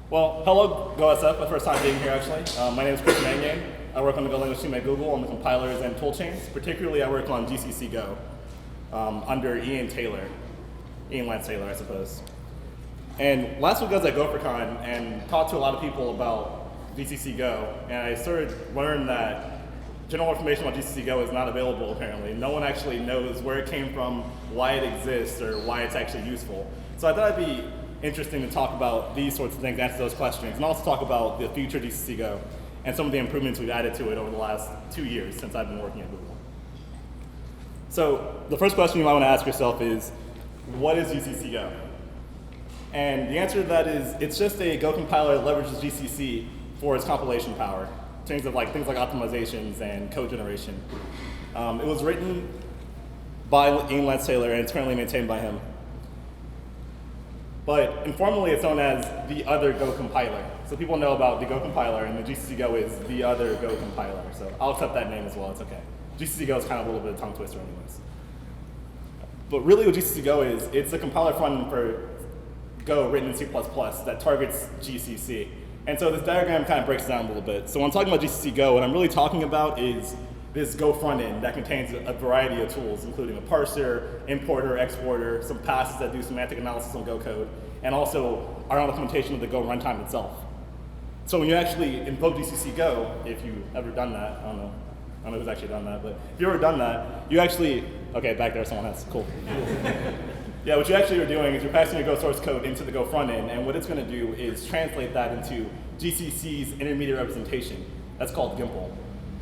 Well, hello, GoSF, my first time being here actually. My name is Manghane. I work on the Go language team at Google on the compilers and toolchains. Particularly, I work on Gccgo under Ian Lance Taylor, I suppose. And last week I was at GopherCon and talked to a lot of people about Gccgo, and I started to learn that general information about Gccgo is not available apparently. No one actually knows where it came from, why it exists, or why it's actually useful. So I thought it'd be interesting to talk about these sorts of things, answer those questions, and also talk about the future Gccgo and some of the improvements we've added to it over the last 2 years since I've been working at Google. So the first question you might want to ask yourself is, what is Gccgo? And the answer to that is, it's just a Go compiler that leverages GCC for its compilation power, things like automations and cogeneration. It was written by Ian Lance Taylor and it's currently maintained by him. But informally, it's known as the other Go compiler. So people know about the Go compiler, and the Gccgo is the other Go compiler. So I'll accept that name as well, it's okay. Gccgo is kind of a little bit of a tongue twister anyways. But really what Gccgo is, it's a compiler front for Go written in C++ that targets GCC. And so this diagram kind of breaks it down a little bit. So when I'm talking about Gccgo, what I'm really talking about is this Go front end that contains a variety of tools, including a parser, importer, exporter, some passes that do semantic analysis on Go code, and also our own implementation of the Go runtime itself. So when you actually invoke Gccgo, if you've ever done that, I don't know who's actually done that, but if you've ever done that, you actually, okay, back there someone has, cool. Yeah, what you actually are doing is you're passing your Go source code into the Go front end, and what it's going to do is translate that into GCC's intermediate representation. That's called GIMPL.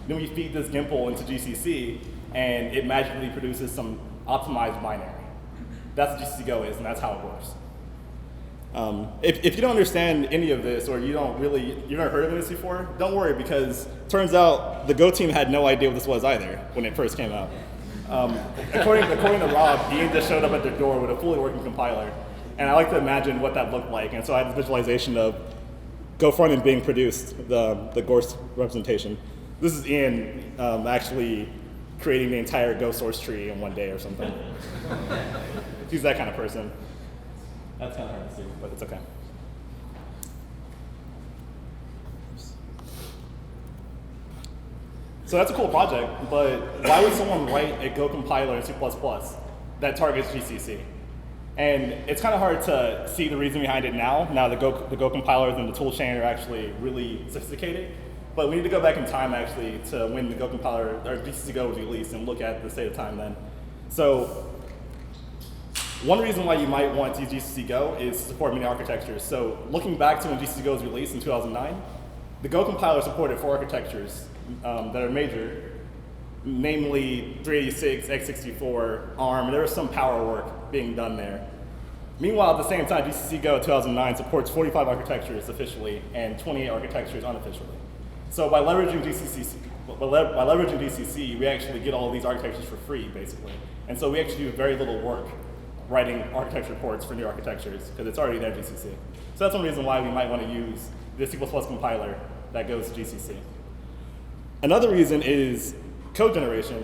Then we feed this GIMPL into GCC, and it magically produces some optimized binary. That's what Gccgo is, and that's how it works. If you don't understand any of this, or you've never heard of this before, don't worry, because it turns out the Go team had no idea what this was either when it first came out. According to Rob, Ian just showed up at their door with a fully working compiler, and I like to imagine what that looked like, and so I had this visualization of Go frontend being produced, the Gorst representation. This is Ian actually creating the entire Go source tree in one day or something. He's that kind of person. That's kind of hard to see, but it's okay. So that's a cool project, but why would someone write a Go compiler in C++ that targets GCC? And it's kind of hard to see the reason behind it now the Go compilers and the toolchain are actually really sophisticated. But we need to go back in time actually to when the Go compiler, or Gccgo was released, and look at the state of time then. So one reason why you might want to use Gccgo is to support many architectures. So looking back to when Gccgo was released in 2009, the Go compiler supported 4 architectures that are major, namely 386, x64, ARM, and there was some power work being done there. Meanwhile, at the same time, Gccgo 2009 supports 45 architectures officially and 28 architectures unofficially. So by leveraging GCC, we actually get all of these architectures for free, basically. And so we actually do very little work writing architecture reports for new architectures, because it's already there in GCC. So that's one reason why we might want to use the C++ compiler that goes to GCC. Another reason is cogeneration.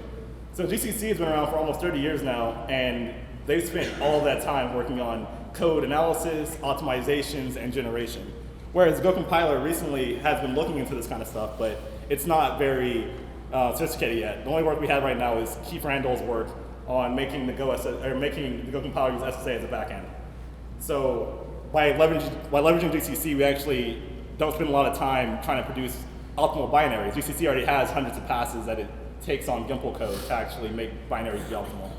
So GCC has been around for almost 30 years now, and they've spent all that time working on code analysis, optimizations, and generation. Whereas Go compiler recently has been looking into this kind of stuff, but it's not very sophisticated yet. The only work we have right now is Keith Randall's work on making the Go compiler use SSA as a backend. So by leveraging GCC, we actually don't spend a lot of time trying to produce optimal binaries. GCC already has hundreds of passes that it takes on GIMPL code to actually make binaries be optimal.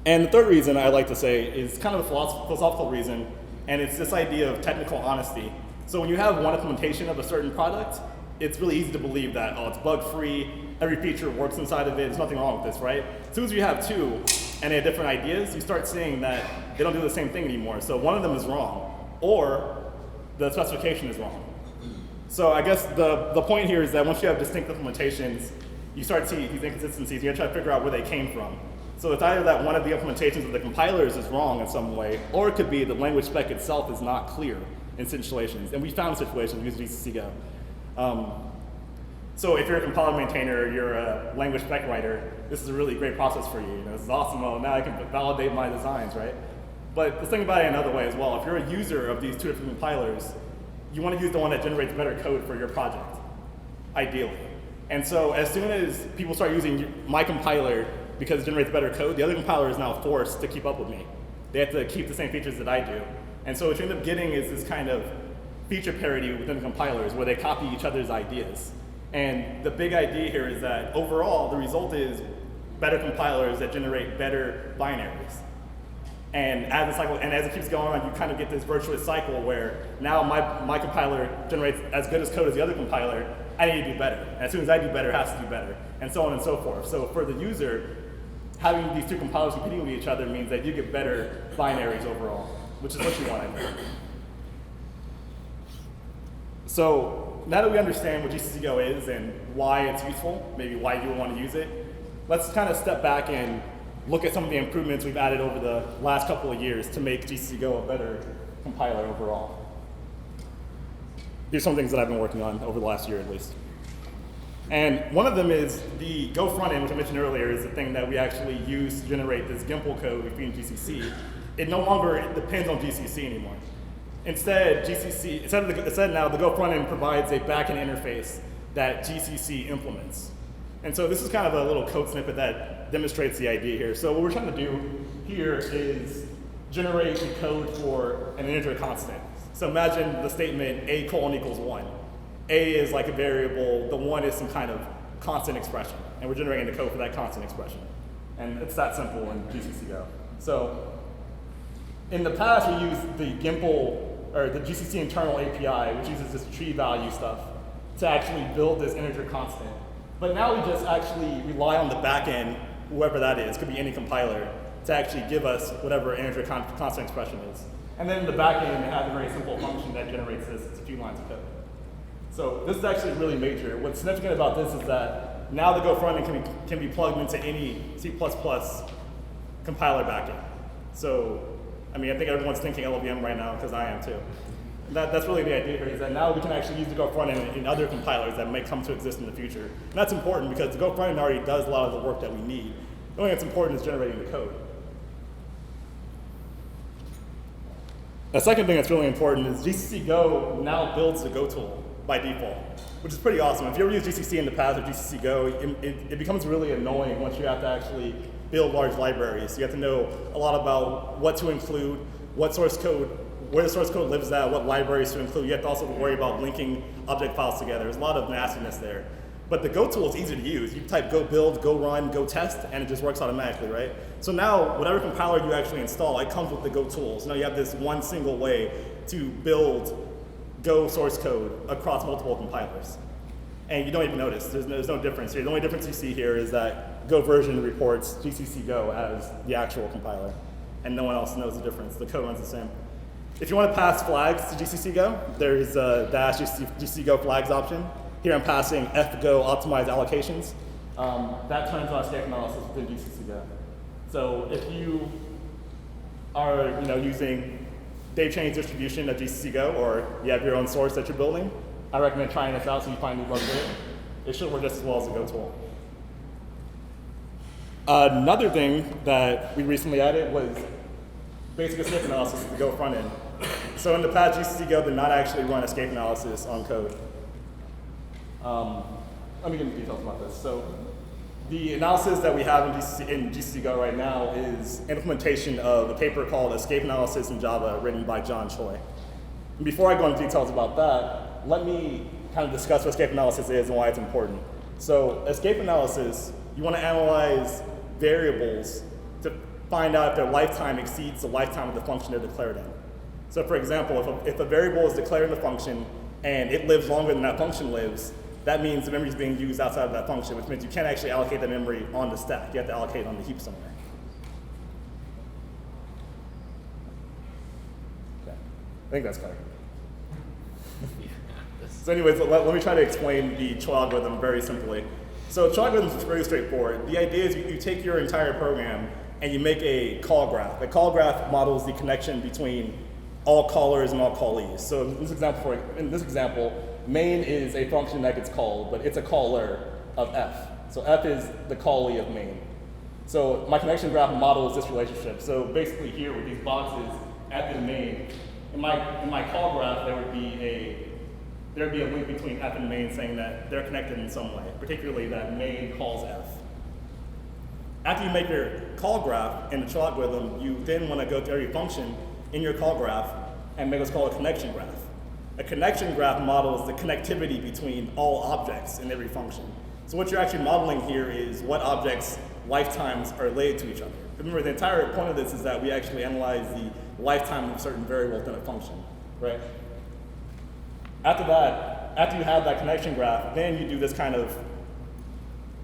And the third reason I like to say is kind of a philosophical reason, and it's this idea of technical honesty. So when you have one implementation of a certain product, it's really easy to believe that, oh, it's bug-free, every feature works inside of it, there's nothing wrong with this, right? As soon as you have 2 and they have different ideas, you start seeing that they don't do the same thing anymore. So one of them is wrong, or the specification is wrong. So I guess the point here is that once you have distinct implementations, you start to see these inconsistencies, you try to figure out where they came from. So it's either that one of the implementations of the compilers is wrong in some way, or it could be the language spec itself is not clear in situations. And we found situations using Gccgo. So if you're a compiler maintainer, you're a language spec writer, this is a really great process for you. This is awesome. Well, now I can validate my designs, right? But let's think about it another way as well. If you're a user of these two different compilers, you want to use the one that generates better code for your project, ideally. And so as soon as people start using my compiler because it generates better code, the other compiler is now forced to keep up with me. They have to keep the same features that I do. And so what you end up getting is this kind of feature parity within the compilers where they copy each other's ideas. And the big idea here is that overall, the result is better compilers that generate better binaries. And as the cycle, and as it keeps going on, you kind of get this virtuous cycle where now my compiler generates as good as code as the other compiler. I need to do better. And as soon as I do better, it has to do better, and so on and so forth. So for the user, having these two compilers competing with each other means that you get better binaries overall, which is what you want, I think. So now that we understand what Gccgo is and why it's useful, maybe why you would want to use it, let's kind of step back and look at some of the improvements we've added over the last couple of years to make Gccgo a better compiler overall. Here's some things that I've been working on over the last year at least. And one of them is the Go front end, which I mentioned earlier, is the thing that we actually use to generate this GIMPL code we feed in GCC. It no longer depends on GCC anymore. Instead, now the Go front end provides a backend interface that GCC implements. And so this is kind of a little code snippet that demonstrates the idea here. So what we're trying to do here is generate the code for an integer constant. So imagine the statement a : = 1. A is like a variable, the 1 is some kind of constant expression. And we're generating the code for that constant expression. And it's that simple in Gccgo. So in the past, we used the GIMPL, or the GCC internal API, which uses this tree value stuff, to actually build this integer constant. But now we just actually rely on the backend, whoever that is, could be any compiler, to actually give us whatever integer constant expression is. And then in the backend, it has a very simple function that generates this. It's a few lines of code. So this is actually really major. What's significant about this is that now the Go front end can be plugged into any C++ compiler backend. So, I mean, I think everyone's thinking LLVM right now, because I am too. That's really the idea here, is that now we can actually use the Go front end in other compilers that may come to exist in the future. And that's important because the Go front end already does a lot of the work that we need. The only thing that's important is generating the code. The second thing that's really important is Gccgo now builds the Go tool by default, which is pretty awesome. If you ever used GCC in the past or Gccgo, it becomes really annoying once you have to actually build large libraries. You have to know a lot about what to include, what source code, where the source code lives at, what libraries to include. You have to also worry about linking object files together. There's a lot of nastiness there. But the Go tool is easy to use. You type go build, go run, go test, and it just works automatically, right? So now, whatever compiler you actually install, it comes with the Go tool. So now you have this one single way to build Go source code across multiple compilers. And you don't even notice. There's no difference here. The only difference you see here is that Go version reports Gccgo as the actual compiler. And no one else knows the difference. The code runs the same. If you want to pass flags to Gccgo, there's a -Gccgo flags option. Here I'm passing fgo optimize allocations. That turns on state analysis within Gccgo. So if you are using Dave Chain's distribution of Gccgo, or you have your own source that you're building, I recommend trying this out so you find new bugs in it. It should work just as well as the Go tool. Another thing that we recently added was basic escape analysis to the Go front end. So in the past, Gccgo did not actually run escape analysis on code. Let me get into details about this. So the analysis that we have in Gccgo right now is implementation of a paper called Escape Analysis in Java, written by John Choi. And before I go into details about that, let me kind of discuss what escape analysis is and why it's important. So escape analysis, you want to analyze variables to find out if their lifetime exceeds the lifetime of the function they're declared in. So for example, if a variable is declared in a function and it lives longer than that function lives, that means the memory is being used outside of that function, which means you can't actually allocate that memory on the stack. You have to allocate it on the heap somewhere. Okay. I think that's clear. So anyways, let me try to explain the Choi algorithm very simply. So Choi algorithm is very straightforward. The idea is you take your entire program and you make a call graph. A call graph models the connection between all callers and all callees. So in this example, main is a function that gets called, but it's a caller of f. So f is the callee of main. So my connection graph models this relationship. So basically here with these boxes at the domain, in my call graph there would be a link between f and main saying that they're connected in some way, particularly that main calls f. After you make your call graph in the chill algorithm, you then want to go to every function in your call graph and make what's called a connection graph. A connection graph models the connectivity between all objects in every function. So what you're actually modeling here is what objects' lifetimes are related to each other. Remember, the entire point of this is that we actually analyze the lifetime of certain variable within a function, right? After that, after you have that connection graph, then you do this kind of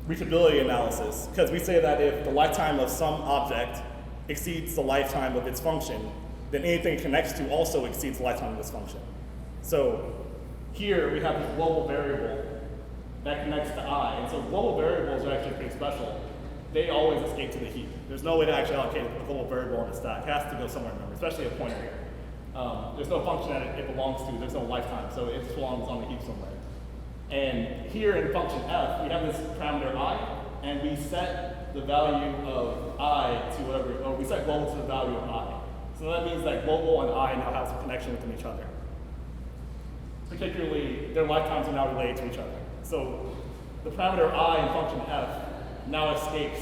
reachability analysis, because we say that if the lifetime of some object exceeds the lifetime of its function, then anything it connects to also exceeds the lifetime of its function. So here we have this global variable that connects to I, and so global variables are actually pretty special. They always escape to the heap. There's no way to actually allocate a global variable on the stack. It has to go somewhere, remember, especially a pointer here. There's no function that it belongs to, there's no lifetime, so it just belongs on the heap somewhere. And here in function f, we have this parameter I, and we set the value of I to whatever, or we set global to the value of I. So that means that global and I now have some connection within each other. Particularly, their lifetimes are now related to each other. So the parameter I in function f now escapes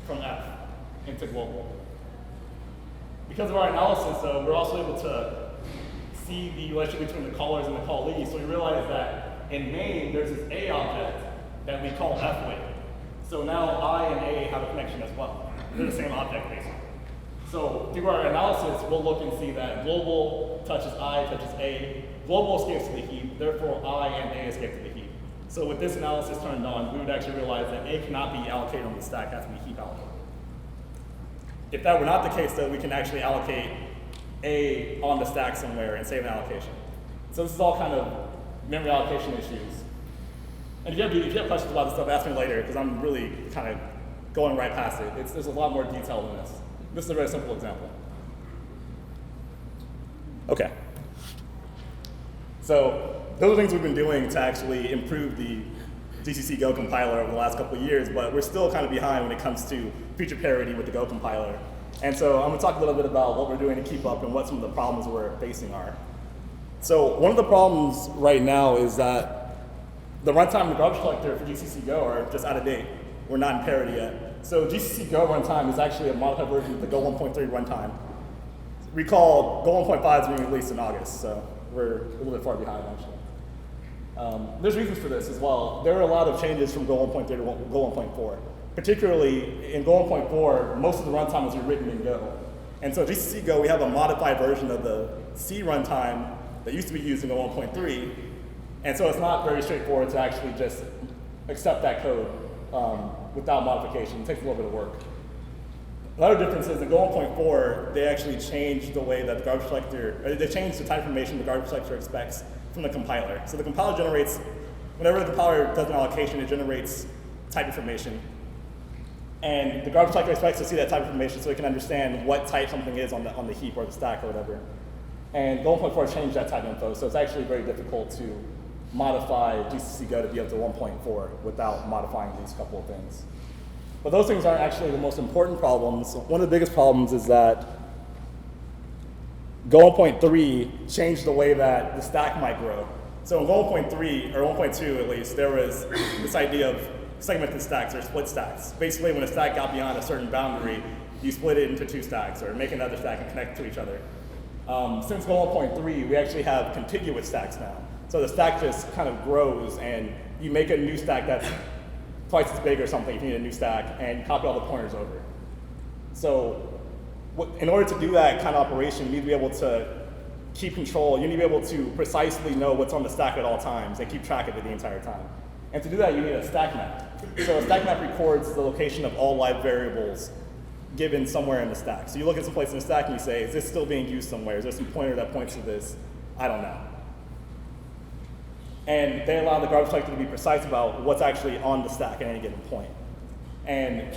from f into global. Because of our analysis, though, we're also able to see the relationship between the callers and the callees. So we realize that in main, there's this A object that we call f with. So now I and A have a connection as well. They're the same object, basically. So through our analysis, we'll look and see that global touches I, touches A. Global escapes to the heap, therefore I and A escape to the heap. So with this analysis turned on, we would actually realize that A cannot be allocated on the stack, it has to be heap allocated. If that were not the case, though, we can actually allocate A on the stack somewhere and save an allocation. So this is all kind of memory allocation issues. And if you have questions about this stuff, ask me later, because I'm really kind of going right past it. There's a lot more detail than this. This is a very simple example. Okay. So those are things we've been doing to actually improve the Gccgo compiler over the last couple of years, but we're still kind of behind when it comes to feature parity with the Go compiler. And so I'm going to talk a little bit about what we're doing to keep up and what some of the problems we're facing are. So one of the problems right now is that the runtime and the garbage collector for Gccgo are just out of date. We're not in parity yet. So Gccgo runtime is actually a modified version of the Go 1.3 runtime. Recall, Go 1.5 is being released in August, so we're a little bit far behind, actually. There's reasons for this as well. There are a lot of changes from Go 1.3 to Go 1.4. Particularly in Go 1.4, most of the runtime was rewritten in Go. And so Gccgo, we have a modified version of the C runtime that used to be used in Go 1.3. And so it's not very straightforward to actually just accept that code without modification. It takes a little bit of work. Another difference is in Go 1.4, they actually changed the way that the garbage collector, they changed the type information the garbage collector expects from the compiler. So the compiler generates, whenever the compiler does an allocation, it generates type information. And the garbage collector expects to see that type information so it can understand what type something is on the heap or the stack or whatever. And Go 1.4 changed that type info, so it's actually very difficult to modify Gccgo to be up to 1.4 without modifying these couple of things. But those things aren't actually the most important problems. One of the biggest problems is that Go 1.3 changed the way that the stack might grow. So in Go 1.3, or 1.2 at least, there was this idea of segmented stacks or split stacks. Basically, when a stack got beyond a certain boundary, you split it into two stacks or make another stack and connect to each other. Since Go 1.3, we actually have contiguous stacks now. So the stack just kind of grows and you make a new stack that's twice as big or something if you need a new stack and copy all the pointers over. So in order to do that kind of operation, you need to be able to keep control. You need to be able to precisely know what's on the stack at all times and keep track of it the entire time. And to do that, you need a stack map. So a stack map records the location of all live variables given somewhere in the stack. So you look at some place in the stack and you say, is this still being used somewhere? Is there some pointer that points to this? I don't know. And they allow the garbage collector to be precise about what's actually on the stack at any given point. And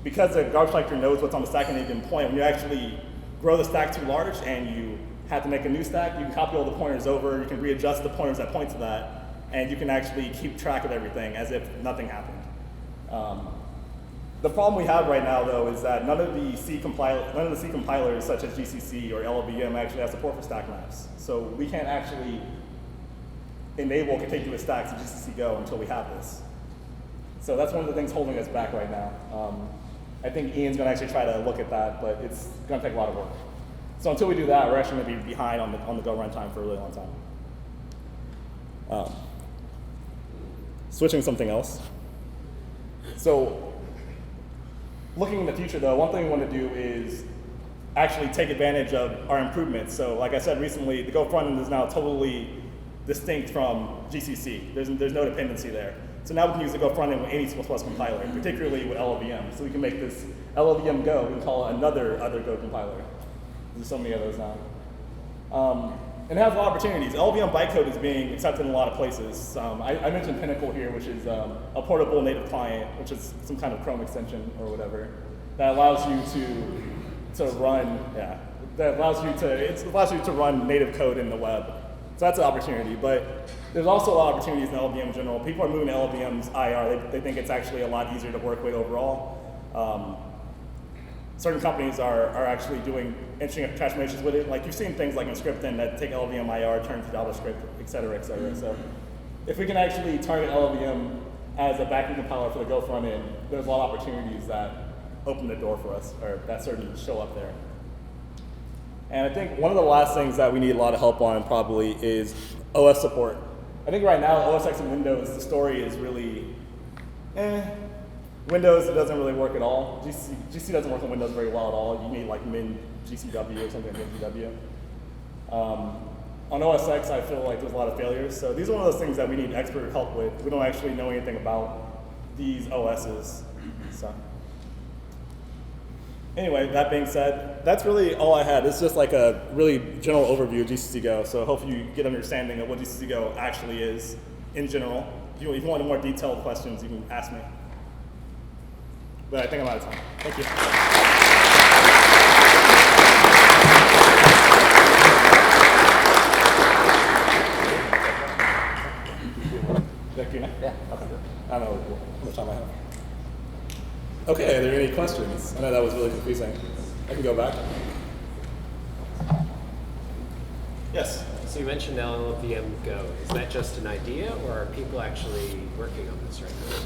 because the garbage collector knows what's on the stack at any given point, when you actually grow the stack too large and you have to make a new stack, you can copy all the pointers over, you can readjust the pointers that point to that, and you can actually keep track of everything as if nothing happened. The problem we have right now, though, is that none of the C compilers, such as GCC or LLVM, actually have support for stack maps. So we can't actually enable contiguous stacks in Gccgo until we have this. So that's one of the things holding us back right now. I think Ian's going to actually try to look at that, but it's going to take a lot of work. So until we do that, we're actually going to be behind on the Go runtime for a really long time. Switching to something else. So looking in the future, though, one thing we want to do is actually take advantage of our improvements. So like I said recently, the Go frontend is now totally distinct from GCC. There's no dependency there. So now we can use the Go frontend with any C++ compiler, particularly with LLVM. So we can make this LLVM Go, we can call it another Go compiler. There's so many of those now. And it has a lot of opportunities. LLVM bytecode is being accepted in a lot of places. I mentioned Pinnacle here, which is a portable native client, which is some kind of Chrome extension or whatever, that allows you to run, it allows you to run native code in the web. So that's an opportunity. But there's also a lot of opportunities in LLVM in general. People are moving to LLVM's IR. They think it's actually a lot easier to work with overall. Certain companies are actually doing interesting transformations with it. Like you've seen things like in scripting that take LLVM IR, turn to JavaScript, et cetera, et cetera. So if we can actually target LLVM as a backend compiler for the Go front end, there's a lot of opportunities that open the door for us, or that certainly show up there. And I think one of the last things that we need a lot of help on probably is OS support. I think right now, OS X and Windows, the story is really, Windows, it doesn't really work at all. GC doesn't work on Windows very well at all. You need like min GCW or something like GCW. On OS X, I feel like there's a lot of failures. So these are one of those things that we need expert help with. We don't actually know anything about these OSs. So anyway, that being said, that's really all I had. It's just like a really general overview of Gccgo. So hopefully you get an understanding of what Gccgo actually is in general. If you want more detailed questions, you can ask me. But I think I'm out of time. Thank you. Yeah. I don't know how much time I have. Okay, are there any questions? I know that was really confusing. I can go back. Yes? So you mentioned LLVM Go. Is that just an idea, or are people actually working on this right now?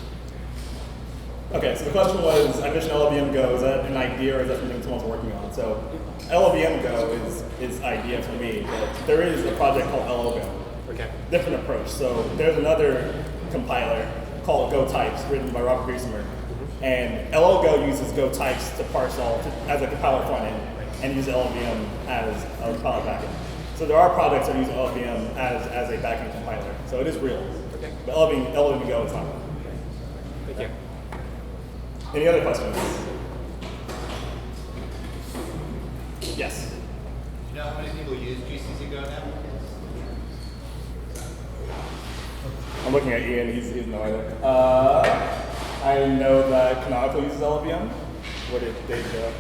Okay, so the question was, I mentioned LLVM Go, is that an idea or is that something someone's working on? So LLVM Go is idea for me, but there is a project called LLVM. Okay. Different approach. So there's another compiler called Go Types, written by Robert Griesemer. And LLGo uses Go Types to parse all as a compiler front end and use LLVM as a compiler backend. So there are projects that use LLVM as a backend compiler. So it is real. Okay. But LLVM Go is not real. Thank you. Any other questions? Yes? Do you know how many people use Gccgo now? I'm looking at Ian, he's no either. I know that Canonical uses LLVM. Where did they go?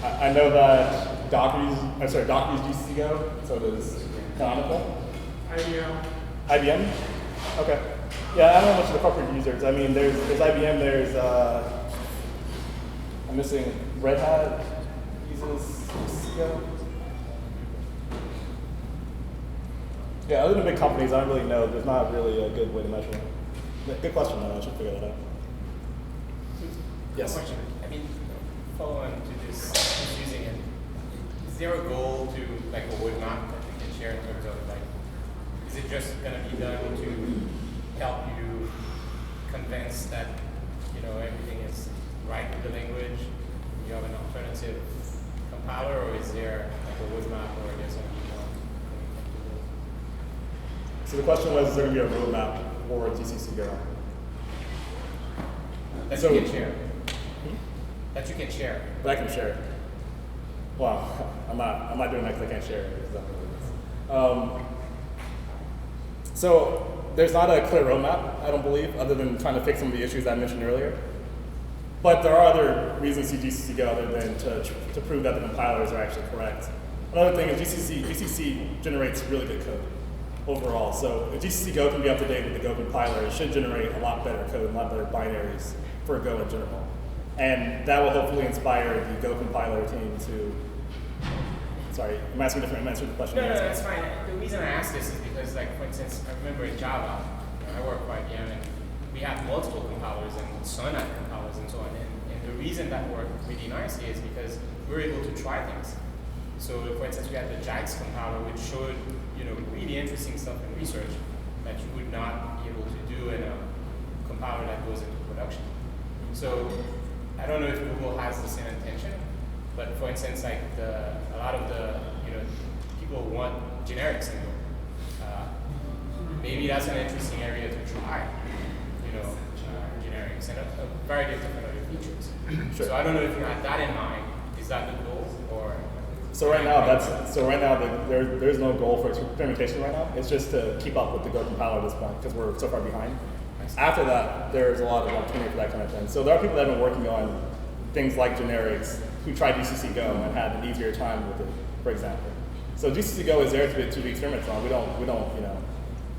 I know that Docker uses Gccgo, so does Canonical. IBM? Okay. Yeah, I don't know much of the corporate users. I mean, there's IBM, there's, I'm missing Red Hat uses Gccgo. Yeah, other than big companies, I don't really know. There's not really a good way to measure it. Good question, though. I should figure that out. Yes? Question. I mean, follow on to this using it. Is there a goal to, like, a roadmap that we can share in terms of, like, is it just going to be done to help you convince that, you know, everything is right with the language? You have an alternative compiler, or is there, like, a roadmap, or there's something you want? So the question was, is there going to be a roadmap for Gccgo? That So- you can share. That you can share. But I can share it. Well, I'm not doing that because I can't share it. So there's not a clear roadmap, I don't believe, other than trying to fix some of the issues I mentioned earlier. But there are other reasons to use Gccgo other than to prove that the compilers are actually correct. Another thing is GCC generates really good code overall. So if Gccgo can be up to date with the Go compiler, it should generate a lot better code, a lot better binaries for Go in general. And that will hopefully inspire the Go compiler team to, sorry, I'm asking I'm answering the question. No, that's fine. The reason I ask this is because, like, for instance, I remember in Java, I work for IBM, and we have multiple compilers and sonnet compilers and so on. And the reason that worked really nicely is because we were able to try things. So, for instance, we had the JAX compiler, which showed, really interesting stuff in research that you would not be able to do in a compiler that goes into production. So, I don't know if Google has the same intention, but for instance, like a lot of the people want generics in Go. Maybe that's an interesting area to try. Generics and a variety of different other features. Sure. So I don't know if you had that in mind. Is that the goal, or? So right now, there's no goal for experimentation right now. It's just to keep up with the Go compiler at this point because we're so far behind. After that, there's a lot of opportunity for that kind of thing. So there are people that have been working on things like generics who tried Gccgo and had an easier time with it, for example. So Gccgo is there to be experimented on.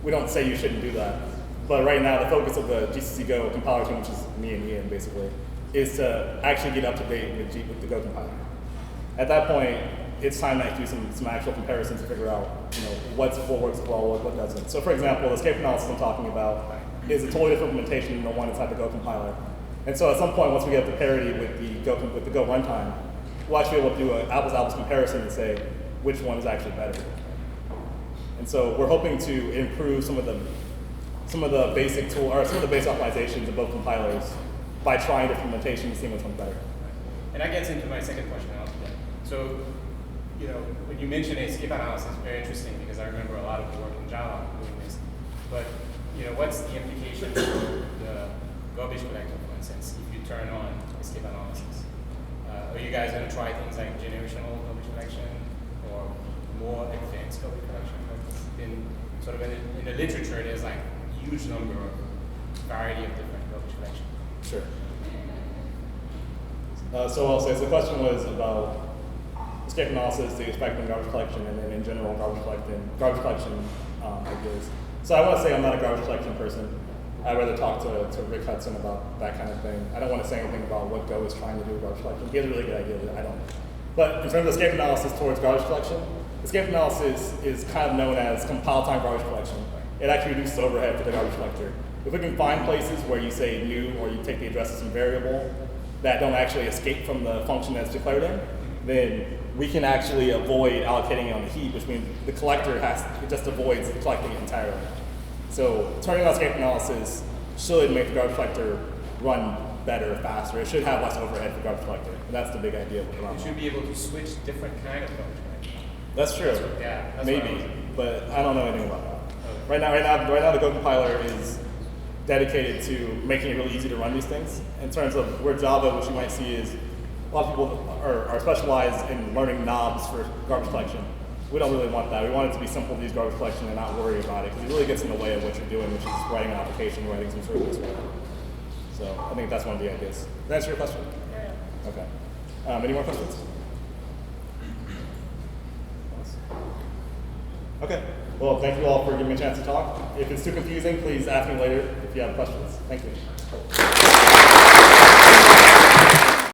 We don't say you shouldn't do that. But right now, the focus of the Gccgo compiler team, which is me and Ian basically, is to actually get up to date with the Go compiler. At that point, it's time to do some actual comparisons to figure out what works well, what doesn't. So for example, the escape analysis I'm talking about is a totally different implementation than the one inside the Go compiler. And so at some point, once we get up to parity with the Go runtime, we'll actually be able to do an apples-to-apples comparison and say which one is actually better. And so we're hoping to improve some of the basic some of the basic optimizations of both compilers by trying different implementations and seeing which one's better. And that gets into my second question. So, when you mention escape analysis, it's very interesting because I remember a lot of the work in Java doing this. But, what's the implication for the garbage collector, for instance, if you turn on escape analysis? Are you guys going to try things like generational garbage collection or more advanced garbage collection? In the literature, there's like a huge number of variety of different garbage collection. Sure. So I'll say, the question was about escape analysis, the expecting garbage collection, and then in general garbage collection ideas. So I want to say I'm not a garbage collection person. I'd rather talk to Rick Hudson about that kind of thing. I don't want to say anything about what Go is trying to do with garbage collection. He has a really good idea, but I don't. But in terms of escape analysis towards garbage collection, escape analysis is kind of known as compile time garbage collection. It actually reduces overhead for the garbage collector. If we can find places where you say new or you take the address of some variable that don't actually escape from the function that's declared in, then we can actually avoid allocating it on the heap, which means the collector just avoids collecting it entirely. So turning on escape analysis should make the garbage collector run better, faster. It should have less overhead for the garbage collector. And that's the big idea of what You should be able to switch different kind of garbage collection. That's true. That's maybe, but I don't know anything about that. Okay. Right now, the Go compiler is dedicated to making it really easy to run these things. In terms of where Java, which you might see is a lot of people are specialized in learning knobs for garbage collection. We don't really want that. We want it to be simple to use garbage collection and not worry about it, because it really gets in the way of what you're doing, which is writing an application, writing some service. So I think that's one of the ideas. Does that answer your question? Yeah. Okay. Any more questions? Okay. Well, thank you all for giving me a chance to talk. If it's too confusing, please ask me later if you have questions. Thank you.